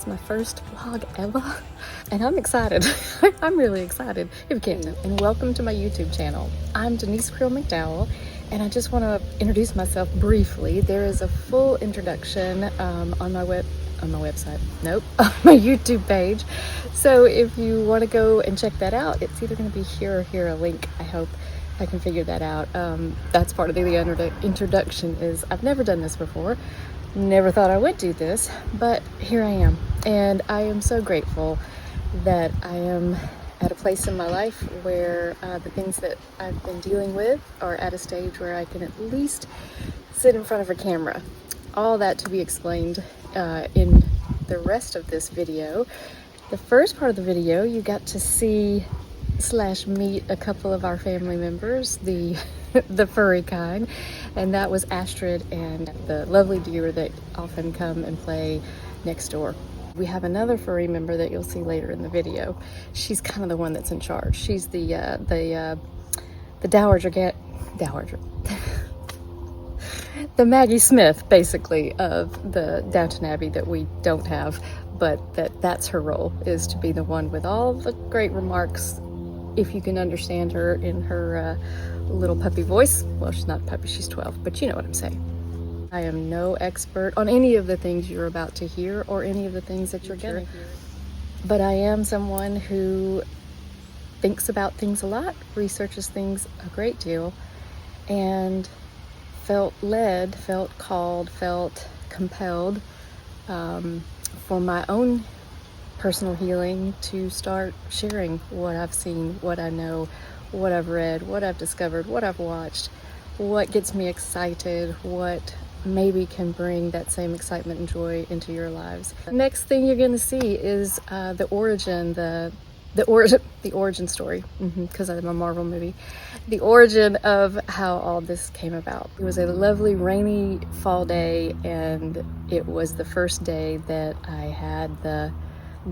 It's my first vlog ever, and I'm excited. I'm really excited, if you can't tell. And welcome to my YouTube channel. I'm Denise Creel McDowell, and I just want to introduce myself briefly. There is a full introduction on my website. Nope, on my YouTube page. So if you want to go and check that out, it's either going to be here or here, a link. I hope I can figure that out. That's part of the introduction. Is I've never done this before. Never thought I would do this, but here I am, and I am so grateful that I am at a place in my life where the things that I've been dealing with are at a stage where I can at least sit in front of a camera. All that to be explained in the rest of this video. The first part of the video, you got to see / meet a couple of our family members, the furry kind, and that was Astrid and the lovely deer that often come and play next door. We have another furry member that you'll see later in the video. She's kind of the one that's in charge. She's the Dowager the Maggie Smith, basically, of the Downton Abbey that we don't have, but that's her role, is to be the one with all the great remarks, if you can understand her in her little puppy voice. Well, she's not a puppy, she's 12, but you know what I'm saying. I am no expert on any of the things you're about to hear or any of the things that you're gonna hear, but I am someone who thinks about things a lot, researches things a great deal, and felt led, felt called, felt compelled for my own personal healing to start sharing what I've seen, what I know, what I've read, what I've discovered, what I've watched, what gets me excited, what maybe can bring that same excitement and joy into your lives. Next thing you're going to see is the origin story, because I'm a Marvel movie, the origin of how all this came about. It was a lovely rainy fall day, and it was the first day that I had the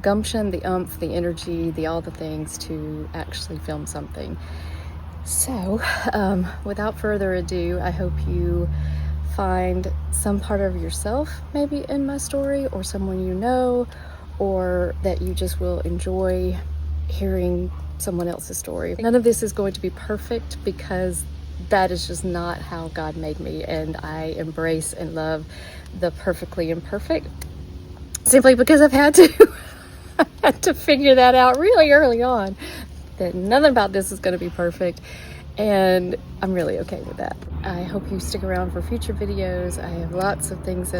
gumption, the oomph, the energy, all the things to actually film something. So without further ado, I hope you find some part of yourself maybe in my story, or someone you know, or that you just will enjoy hearing someone else's story. None of this is going to be perfect, because that is just not how God made me, and I embrace and love the perfectly imperfect simply because I've had to I had to figure that out really early on, that nothing about this is going to be perfect, and I'm really okay with that. I hope you stick around for future videos. I have lots of things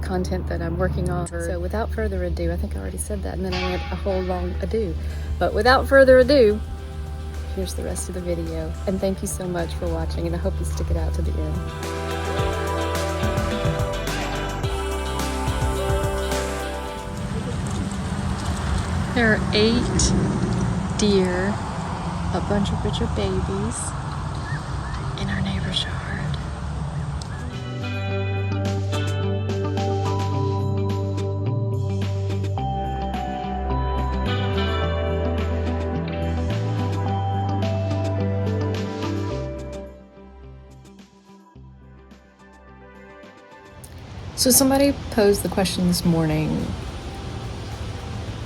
content that I'm working on. So without further ado, I think I already said that, and then I went a whole long ado. But without further ado, here's the rest of the video. And thank you so much for watching, and I hope you stick it out to the end. There are 8 deer, a bunch of which are babies, in our neighbor's yard. So somebody posed the question this morning: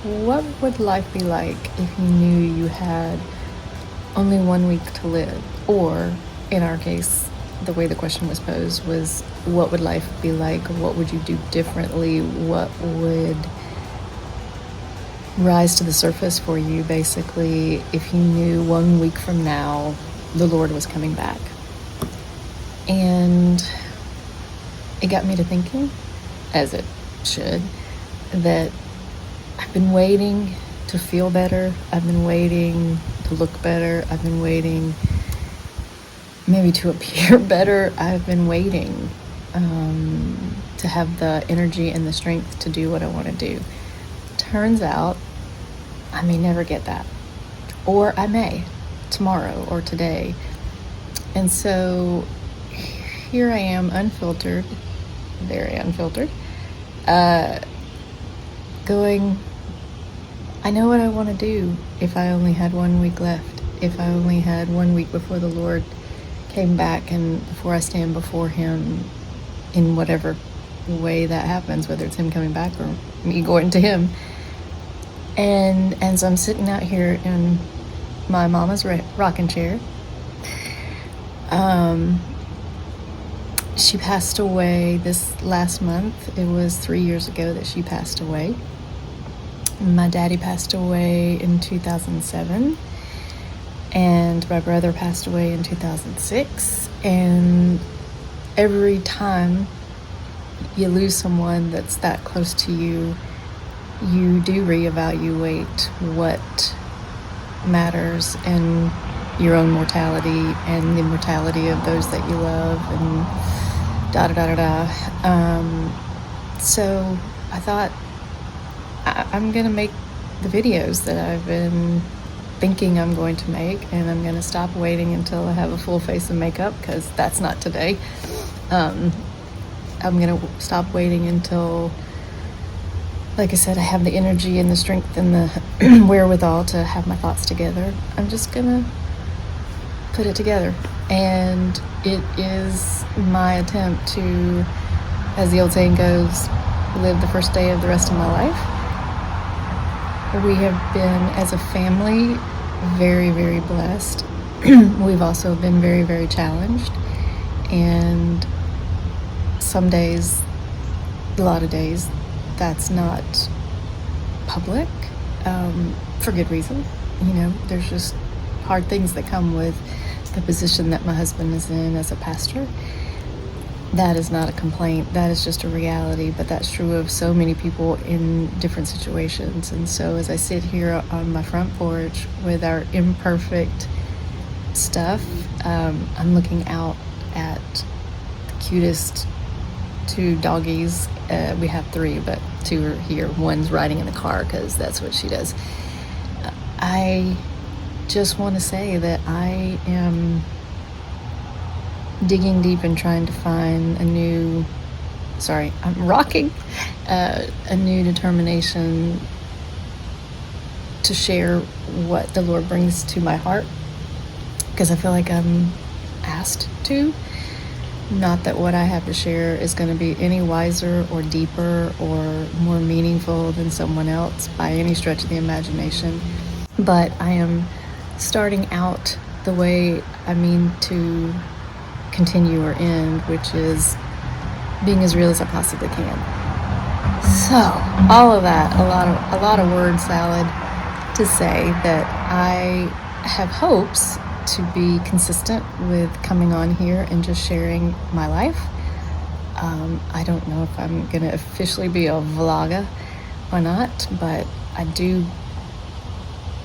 what would life be like if you knew you had only 1 week to live? Or, in our case, the way the question was posed was, what would life be like? What would you do differently? What would rise to the surface for you, basically, if you knew 1 week from now the Lord was coming back? And it got me to thinking, as it should, that I've been waiting to feel better. I've been waiting to look better. I've been waiting maybe to appear better. I've been waiting to have the energy and the strength to do what I want to do. Turns out I may never get that. Or I may, tomorrow or today. And so here I am, unfiltered, very unfiltered, going, I know what I want to do if I only had 1 week left, if I only had 1 week before the Lord came back and before I stand before Him in whatever way that happens, whether it's him coming back or me going to him. And so I'm sitting out here in my mama's rocking chair. She passed away this last month. It was 3 years ago that she passed away. My daddy passed away in 2007, and my brother passed away in 2006. And every time you lose someone that's that close to you, you do reevaluate what matters in your own mortality and the mortality of those that you love, and so I thought, I'm gonna make the videos that I've been thinking I'm going to make, and I'm gonna stop waiting until I have a full face of makeup, because that's not today. I'm gonna stop waiting until, like I said, I have the energy and the strength and the wherewithal to have my thoughts together. I'm just gonna put it together, and it is my attempt to, as the old saying goes, live the first day of the rest of my life. We have been, as a family, very, very blessed. We've also been very, very challenged, and some days, a lot of days, that's not public, for good reason. You know, there's just hard things that come with the position that my husband is in as a pastor. That is not a complaint, that is just a reality, but that's true of so many people in different situations. And so as I sit here on my front porch with our imperfect stuff, I'm looking out at the cutest two doggies. We have three, but two are here. One's riding in the car because that's what she does. I just want to say that I am digging deep and trying to find a new determination to share what the Lord brings to my heart, because I feel like I'm asked to. Not that what I have to share is going to be any wiser or deeper or more meaningful than someone else by any stretch of the imagination, but I am starting out the way I mean to continue or end, which is being as real as I possibly can. So all of that, a lot of word salad to say that I have hopes to be consistent with coming on here and just sharing my life. I don't know if I'm gonna officially be a vlogger or not, but I do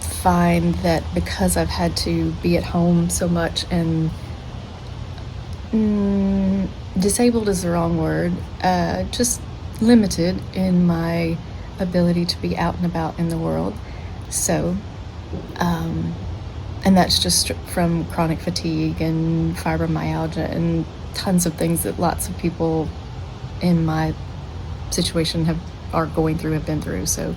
find that because I've had to be at home so much, and disabled is the wrong word, just limited in my ability to be out and about in the world. So, and that's just from chronic fatigue and fibromyalgia and tons of things that lots of people in my situation are going through, have been through. So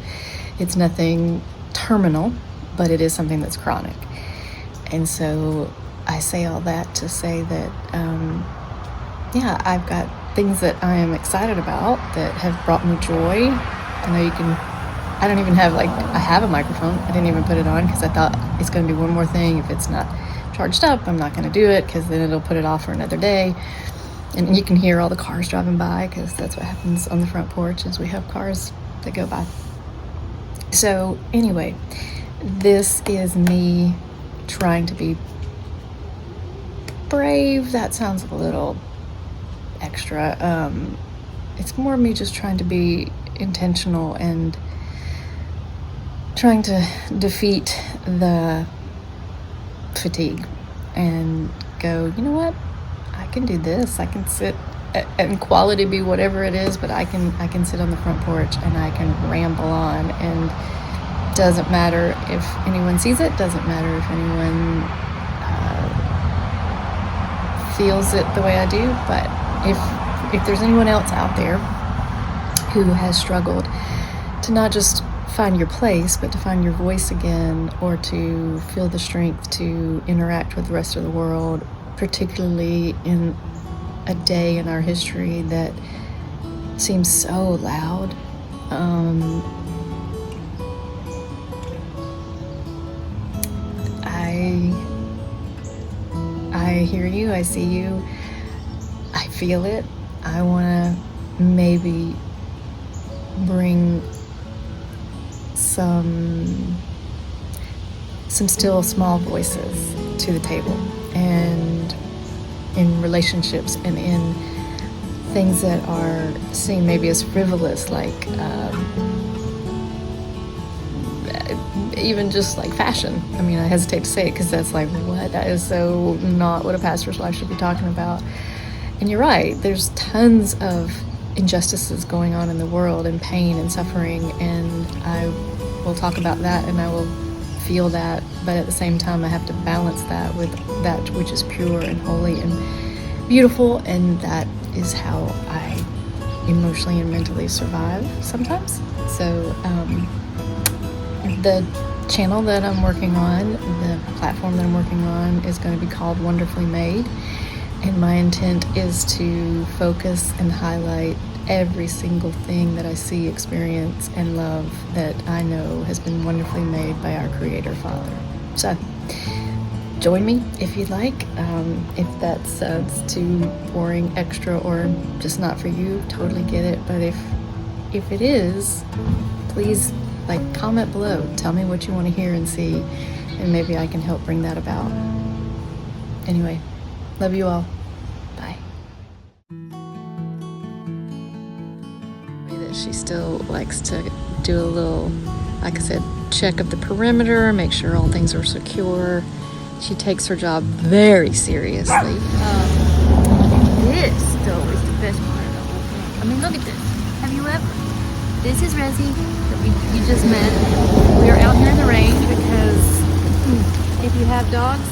it's nothing terminal, but it is something that's chronic. And so I say all that to say that, I've got things that I am excited about that have brought me joy. I don't even have, I have a microphone. I didn't even put it on because I thought it's going to be one more thing. If it's not charged up, I'm not going to do it, because then it'll put it off for another day. And you can hear all the cars driving by, because that's what happens on the front porch, is we have cars that go by. So anyway, this is me trying to be brave. That sounds a little extra. It's more me just trying to be intentional and trying to defeat the fatigue and go, you know what, I can do this. I can sit, and quality be whatever it is, but I can sit on the front porch and I can ramble on, and doesn't matter if anyone sees it, doesn't matter if anyone feels it the way I do. But if there's anyone else out there who has struggled to not just find your place, but to find your voice again, or to feel the strength to interact with the rest of the world, particularly in a day in our history that seems so loud. I hear you, I see you, I feel it. I want to maybe bring some still small voices to the table, and in relationships and in things that are seen maybe as frivolous, like even just like fashion. I mean, I hesitate to say it because that's like, what? That is so not what a pastor's wife should be talking about. And you're right, there's tons of injustices going on in the world, and pain and suffering, and I will talk about that and I will feel that, but at the same time I have to balance that with that which is pure and holy and beautiful, and that is how I emotionally and mentally survive sometimes. So the channel that I'm working on, the platform that I'm working on, is going to be called Wonderfully Made, and my intent is to focus and highlight every single thing that I see, experience, and love that I know has been wonderfully made by our Creator Father. So join me if you'd like. If that sounds too boring, extra, or just not for you, totally get it. But if it is, please comment below. Tell me what you want to hear and see, and maybe I can help bring that about. Anyway, love you all. Bye. She still likes to do a little, like I said, check of the perimeter, make sure all things are secure. She takes her job very seriously. This, though, is the best part of the whole thing. I mean, look at this. Have you ever? This is Rezzie that you just met. We are out here in the rain because if you have dogs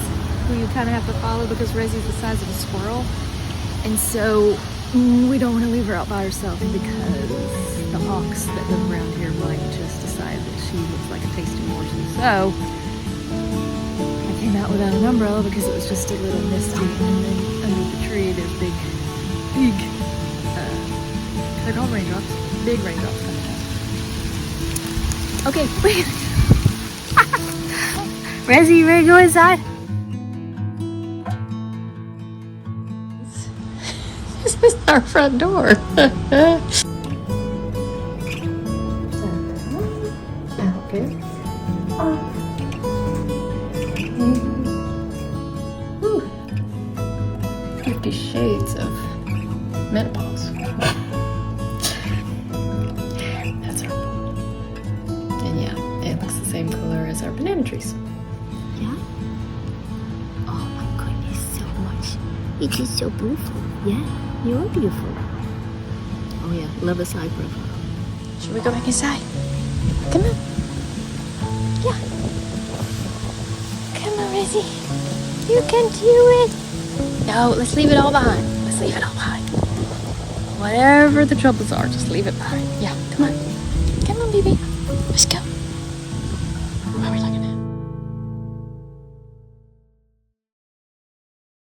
who you kind of have to follow, because Rezzie's the size of a squirrel, and so we don't want to leave her out by herself because the hawks that live around here might just decide that she looks like a tasty morsel. So I came out without an umbrella because it was just a little misty, and then under the tree there's big they're called raindrops, big raindrops coming down. Okay, wait. Rezzie, you ready to go inside? This is our front door. Okay. 50 shades of menopause. That's our pool. And yeah, it looks the same color as our banana trees. Yeah? Oh my goodness, so much. It's just so beautiful. Yeah, you're beautiful. Oh yeah, love a side profile. Should we go back inside? Come on. Yeah. Come on, Rezzie. You can do it. No, let's leave it all behind. Let's leave it all behind. Whatever the troubles are, just leave it behind. Yeah, come on. Come on, baby. Let's go.